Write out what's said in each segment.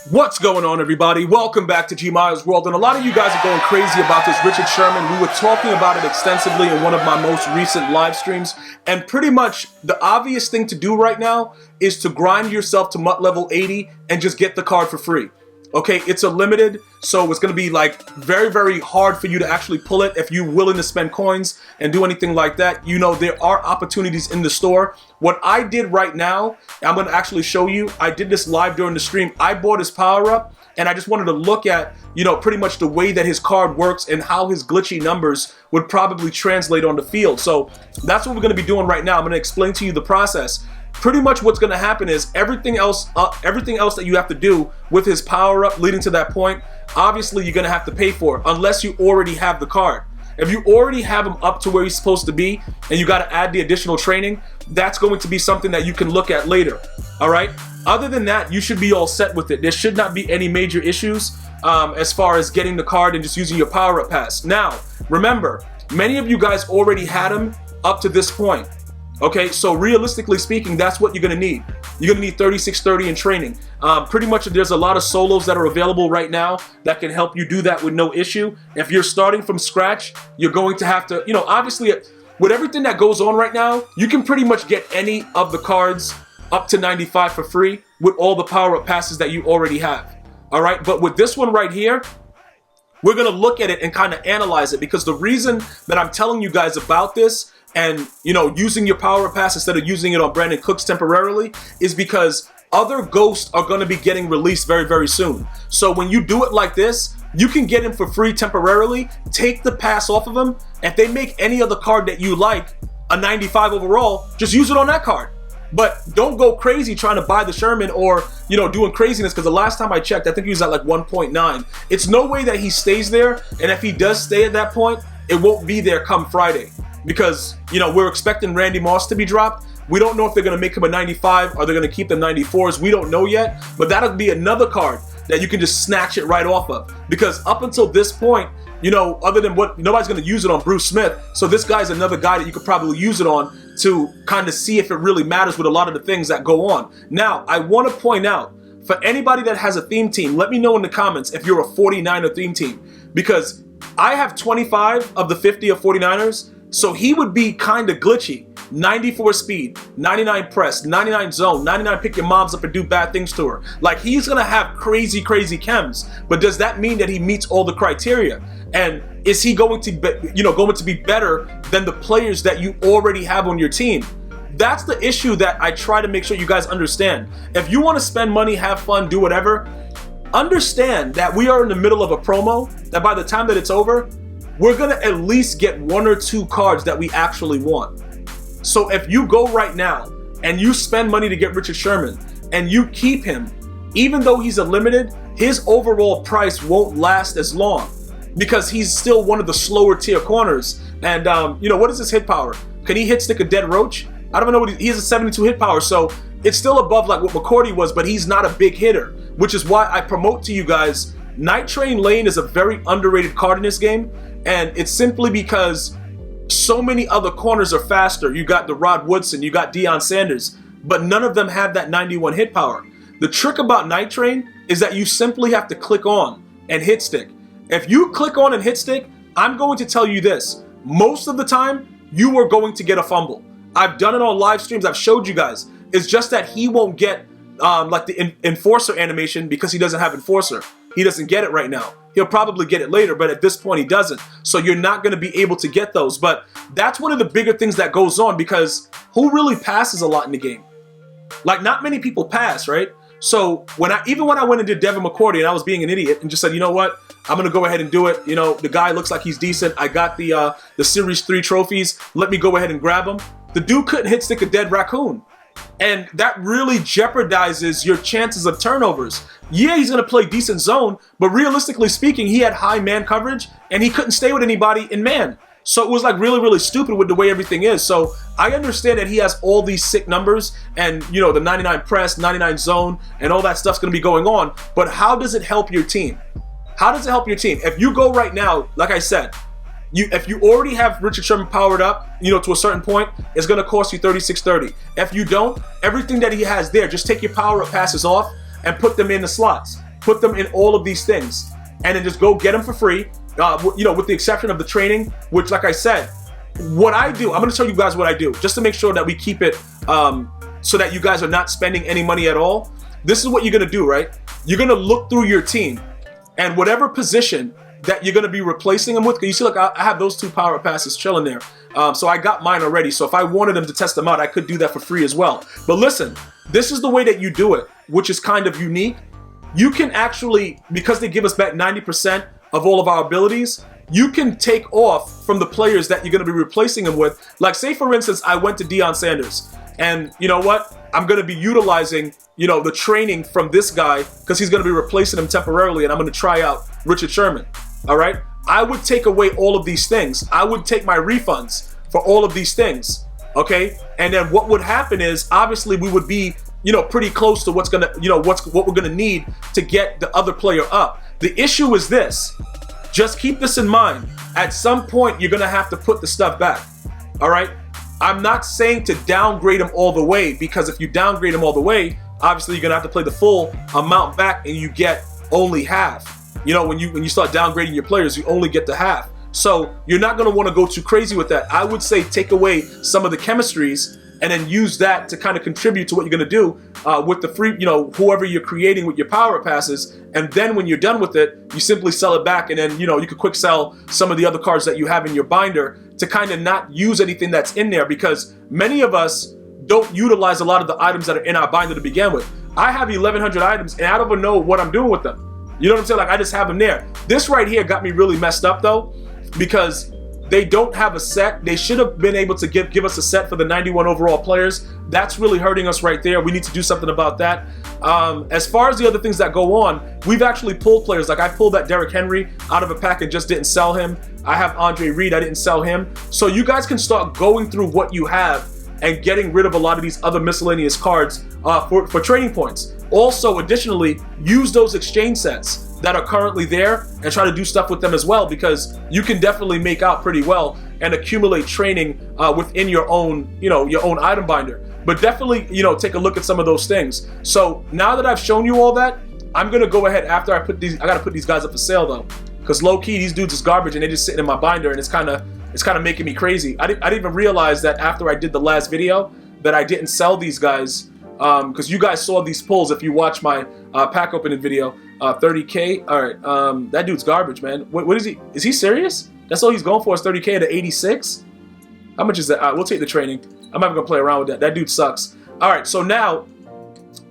What's going on, everybody? Welcome back to GmiasWorld, and a lot of you guys are going crazy about this Richard Sherman. We were talking about it extensively in one of my most recent live streams, and pretty much the obvious thing to do right now is to grind yourself to MUT level 80 and just get the card for free. Okay, it's a limited, so it's going to be like very hard for you to actually pull it if you're willing to spend coins and do anything like that. You know, there are opportunities in the store. What I did right now, I'm going to actually show you. I did this live during the stream. I bought his power up and I just wanted to look at, you know, pretty much the way that his card works and how his glitchy numbers would probably translate on the field. So that's what we're going to be doing right now. I'm going to explain to you the process. Pretty much what's going to happen is everything else that you have to do with his power up leading to that point, obviously you're going to have to pay for it unless you already have the card. If you already have him up to where he's supposed to be and you got to add the additional training, that's going to be something that you can look at later. All right. Other than that, you should be all set with it. There should not be any major issues as far as getting the card and just using your power up pass. Now, remember, many of you guys already had him up to this point. Okay, so realistically speaking, that's what you're going to need. You're going to need 3630 in training. Pretty much there's a lot of solos that are available right now that can help you do that with no issue. If you're starting from scratch, you're going to have to, you know, obviously with everything that goes on right now, you can pretty much get any of the cards up to 95 for free with all the power-up passes that you already have. All right, but with this one right here, we're going to look at it and kind of analyze it, because the reason that I'm telling you guys about this and, you know, using your power pass instead of using it on Brandon Cooks temporarily is because other ghosts are going to be getting released very soon. So when you do it like this, you can get him for free temporarily, take the pass off of him. If they make any other card that you like, a 95 overall, just use it on that card. But don't go crazy trying to buy the Sherman or, you know, doing craziness, because the last time I checked, I think he was at like 1.9. It's no way that he stays there, and if he does stay at that point, it won't be there come Friday. Because, you know, we're expecting Randy Moss to be dropped. We don't know if they're going to make him a 95 or they're going to keep the 94s. We don't know yet, but that'll be another card that you can just snatch it right off of. Because up until this point, you know, other than what, nobody's going to use it on Bruce Smith. So this guy's another guy that you could probably use it on to kind of see if it really matters with a lot of the things that go on. Now, I want to point out, for anybody that has a theme team, let me know in the comments if you're a 49er theme team. Because I have 25 of the 50 of 49ers. So he would be kind of glitchy. 94 speed, 99 press, 99 zone, 99 pick your moms up and do bad things to her. Like, he's going to have crazy chems. But does that mean that he meets all the criteria? And is he going to be, you know, going to be better than the players that you already have on your team? That's the issue that I try to make sure you guys understand. If you want to spend money, have fun, do whatever, understand that we are in the middle of a promo that by the time that it's over, we're going to at least get 1 or 2 cards that we actually want. So if you go right now and you spend money to get Richard Sherman and you keep him, even though he's a limited, his overall price won't last as long because he's still one of the slower tier corners. And, you know, what is his hit power? Can he hit stick a dead roach? I don't know what he has a 72 hit power. So it's still above like what McCourty was, but he's not a big hitter, which is why I promote to you guys, Night Train Lane is a very underrated card in this game. And it's simply because so many other corners are faster. You got the Rod Woodson, you got Deion Sanders, but none of them have that 91 hit power. The trick about Night Train is that you simply have to click on and hit stick. If you click on and hit stick, I'm going to tell you this. Most of the time, you are going to get a fumble. I've done it on live streams. I've showed you guys. It's just that he won't get like the Enforcer animation because he doesn't have Enforcer. He doesn't get it right now. He'll probably get it later, but at this point he doesn't. So you're not going to be able to get those. But that's one of the bigger things that goes on, because who really passes a lot in the game? Like, not many people pass, right? So even when I went and did Devin McCourty and I was being an idiot and just said, you know what, I'm going to go ahead and do it. You know, the guy looks like he's decent. I got the Series 3 trophies. Let me go ahead and grab him. The dude couldn't hit stick a dead raccoon. And that really jeopardizes your chances of turnovers. Yeah, he's going to play decent zone, but realistically speaking, he had high man coverage and he couldn't stay with anybody in man. So it was like really stupid with the way everything is. So I understand that he has all these sick numbers and, you know, the 99 press, 99 zone, and all that stuff's going to be going on. But how does it help your team? How does it help your team? If you go right now, like I said, if you already have Richard Sherman powered up, you know, to a certain point, it's going to cost you $36.30. If you don't, everything that he has there, just take your power up passes off. and put them in the slots. Put them in all of these things, and then just go get them for free. You know, with the exception of the training, which, like I said, what I do, I'm going to tell you guys what I do, just to make sure that we keep it so that you guys are not spending any money at all. This is what you're going to do, right? You're going to look through your team, and whatever position that you're going to be replacing them with, because you see, look, I have those 2 power passes chilling there. So I got mine already. So if I wanted them to test them out, I could do that for free as well. But listen, this is the way that you do it, which is kind of unique. You can actually, because they give us back 90% of all of our abilities, you can take off from the players that you're going to be replacing them with. Like, say, for instance, I went to Deion Sanders. And you know what? I'm going to be utilizing, you know, the training from this guy because he's going to be replacing him temporarily, and I'm going to try out Richard Sherman. All right? I would take away all of these things. I would take my refunds for all of these things. Okay? And then what would happen is, obviously, we would be, you know, pretty close to what's going to, you know, what we're going to need to get the other player up. The issue is this. Just keep this in mind. At some point, you're going to have to put the stuff back. All right? I'm not saying to downgrade them all the way, because if you downgrade them all the way, obviously you're going to have to play the full amount back, and you get only half. You know, when you start downgrading your players, you only get the half. So you're not going to want to go too crazy with that. I would say take away some of the chemistries and then use that to kind of contribute to what you're going to do with the free, you know, whoever you're creating with your power passes. And then when you're done with it, you simply sell it back, and then, you know, you could quick sell some of the other cards that you have in your binder to kind of not use anything that's in there, because many of us don't utilize a lot of the items that are in our binder to begin with. I have 1,100 items, and I don't even know what I'm doing with them. You know what I'm saying? Like, I just have them there. This right here got me really messed up, though, because they don't have a set. They should have been able to give us a set for the 91 overall players. That's really hurting us right there. We need to do something about that. As far as the other things that go on, we've actually pulled players. Like, I pulled that Derrick Henry out of a pack and just didn't sell him. I have Andre Reed. I didn't sell him. So you guys can start going through what you have and getting rid of a lot of these other miscellaneous cards for trading points. Also, additionally, use those exchange sets that are currently there and try to do stuff with them as well, because you can definitely make out pretty well and accumulate training within your own, you know, your own item binder. But definitely, you know, take a look at some of those things. So now that I've shown you all that, I'm gonna go ahead after I put these. I gotta put these guys up for sale though, because low key these dudes is garbage and they just sitting in my binder, and it's kind of making me crazy. I didn't even realize that after I did the last video that I didn't sell these guys, because you guys saw these pulls if you watch my pack opening video. 30K. All right, that dude's garbage, man. What is he? Is he serious? That's all he's going for is 30K to 86? How much is that? We'll take the training. I'm not even gonna play around with that. That dude sucks. All right, so now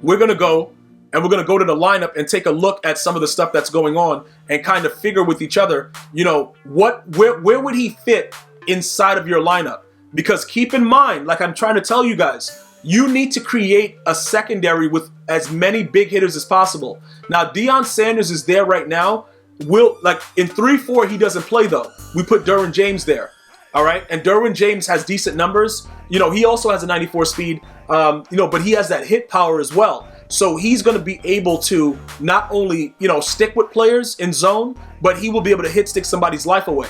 we're gonna go and we're gonna go to the lineup and take a look at some of the stuff that's going on and kind of figure with each other, you know, where would he fit inside of your lineup? Because keep in mind, like I'm trying to tell you guys, you need to create a secondary with as many big hitters as possible. Now, Deion Sanders is there right now. Like in 3-4, he doesn't play though. We put Derwin James there. All right, and Derwin James has decent numbers. You know, he also has a 94 speed. You know, but he has that hit power as well. So he's going to be able to not only, you know, stick with players in zone, but he will be able to hit stick somebody's life away.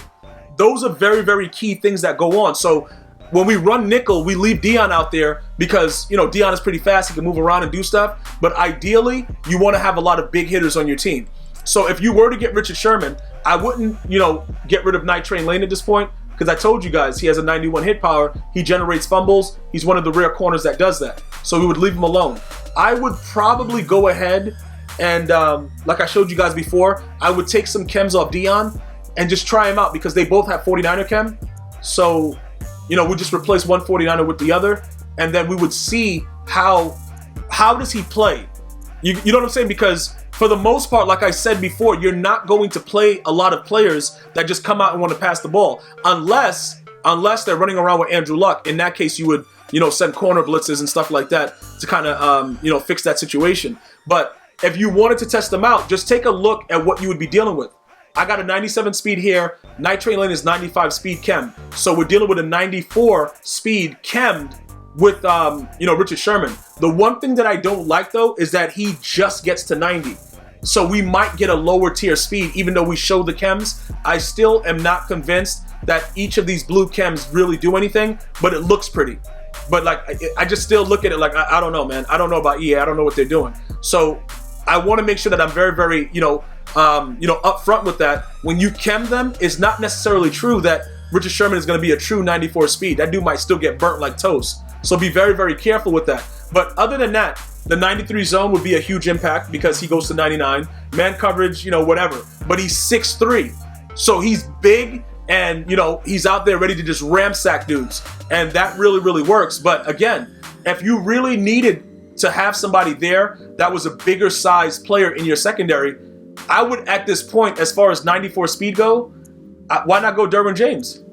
Those are very, very key things that go on. So when we run nickel, we leave Deion out there because, you know, Deion is pretty fast. He can move around and do stuff. But ideally, you want to have a lot of big hitters on your team. So if you were to get Richard Sherman, I wouldn't, you know, get rid of Night Train Lane at this point, because I told you guys he has a 91 hit power. He generates fumbles. He's one of the rare corners that does that. So we would leave him alone. I would probably go ahead and, like I showed you guys before, I would take some chems off Deion and just try him out, because they both have 49er chem. So, you know, we just replace one 49er with the other, and then we would see how does he play. You know what I'm saying? Because for the most part, like I said before, you're not going to play a lot of players that just come out and want to pass the ball, unless they're running around with Andrew Luck. In that case, you would, you know, send corner blitzes and stuff like that to kind of, you know, fix that situation. But if you wanted to test them out, just take a look at what you would be dealing with. I got a 97 speed here. Night Train Lane is 95 speed chem. So we're dealing with a 94 speed chemmed with, you know, Richard Sherman. The one thing that I don't like, though, is that he just gets to 90. So we might get a lower tier speed, even though we show the chems. I still am not convinced that each of these blue chems really do anything, but it looks pretty. But like, I just still look at it like, I don't know, man. I don't know about EA. I don't know what they're doing. So I want to make sure that I'm very, very, upfront with that. When you chem them, it's not necessarily true that Richard Sherman is going to be a true 94 speed. That dude might still get burnt like toast. So be very, very careful with that. But other than that, the 93 zone would be a huge impact because he goes to 99. Man coverage, whatever. But he's 6'3". So he's big and, he's out there ready to just ramsack dudes. And that really, really works. But again, if you really needed to have somebody there that was a bigger size player in your secondary, I would, at this point, as far as 94 speed go, why not go Derwin James?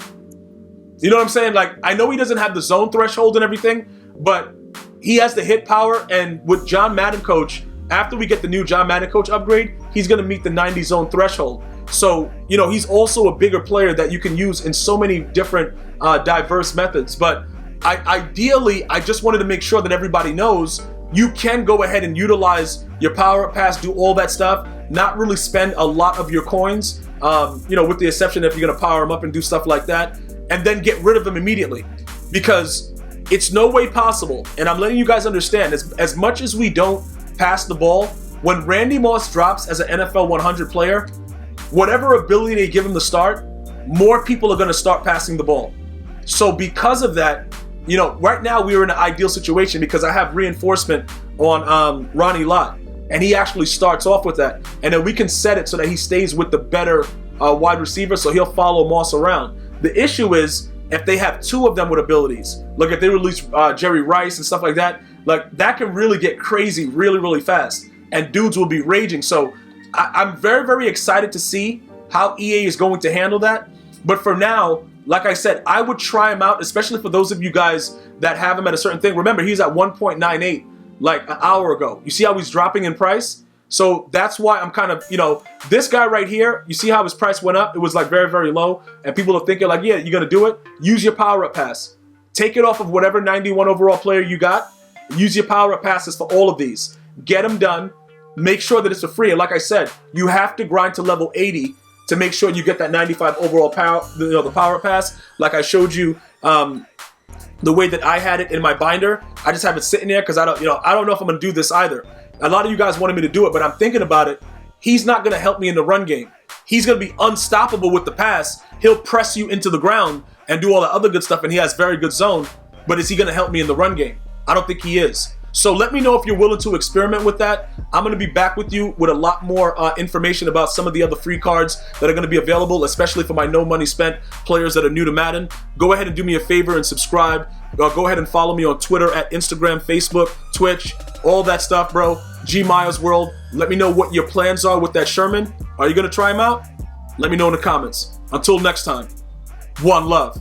You know what I'm saying? Like, I know he doesn't have the zone threshold and everything, but he has the hit power. And with John Madden coach, after we get the new John Madden coach upgrade, he's going to meet the 90 zone threshold. So, he's also a bigger player that you can use in so many different diverse methods. But ideally, I just wanted to make sure that everybody knows you can go ahead and utilize your power up pass, do all that stuff, not really spend a lot of your coins, with the exception if you're going to power them up and do stuff like that, and then get rid of them immediately. Because it's no way possible, and I'm letting you guys understand, as much as we don't pass the ball, when Randy Moss drops as an NFL 100 player, whatever ability they give him to start, more people are going to start passing the ball. So because of that, right now we're in an ideal situation because I have reinforcement on Ronnie Lott, and he actually starts off with that. And then we can set it so that he stays with the better wide receiver, so he'll follow Moss around. The issue is if they have two of them with abilities, like if they release Jerry Rice and stuff like that that can really get crazy really, really fast, and dudes will be raging. So I'm very, very excited to see how EA is going to handle that. But for now, like I said, I would try him out, especially for those of you guys that have him at a certain thing. Remember, he's at 1.98 like an hour ago. You see how he's dropping in price? So that's why I'm kind of, this guy right here, you see how his price went up? It was like very, very low. And people are thinking like, yeah, you're going to do it? Use your power-up pass. Take it off of whatever 91 overall player you got. Use your power-up passes for all of these. Get them done. Make sure that it's for free. And like I said, you have to grind to level 80 to make sure you get that 95 overall power, the power pass. Like I showed you, the way that I had it in my binder. I just have it sitting there because I don't know if I'm going to do this either. A lot of you guys wanted me to do it, but I'm thinking about it. He's not going to help me in the run game. He's going to be unstoppable with the pass. He'll press you into the ground and do all the other good stuff, and he has very good zone. But is he going to help me in the run game? I don't think he is. So let me know if you're willing to experiment with that. I'm going to be back with you with a lot more information about some of the other free cards that are going to be available, especially for my no money spent players that are new to Madden. Go ahead and do me a favor and subscribe. Go ahead and follow me on Twitter, at Instagram, Facebook, Twitch, all that stuff, bro. GmiasWorld. Let me know what your plans are with that Sherman. Are you going to try him out? Let me know in the comments. Until next time, one love.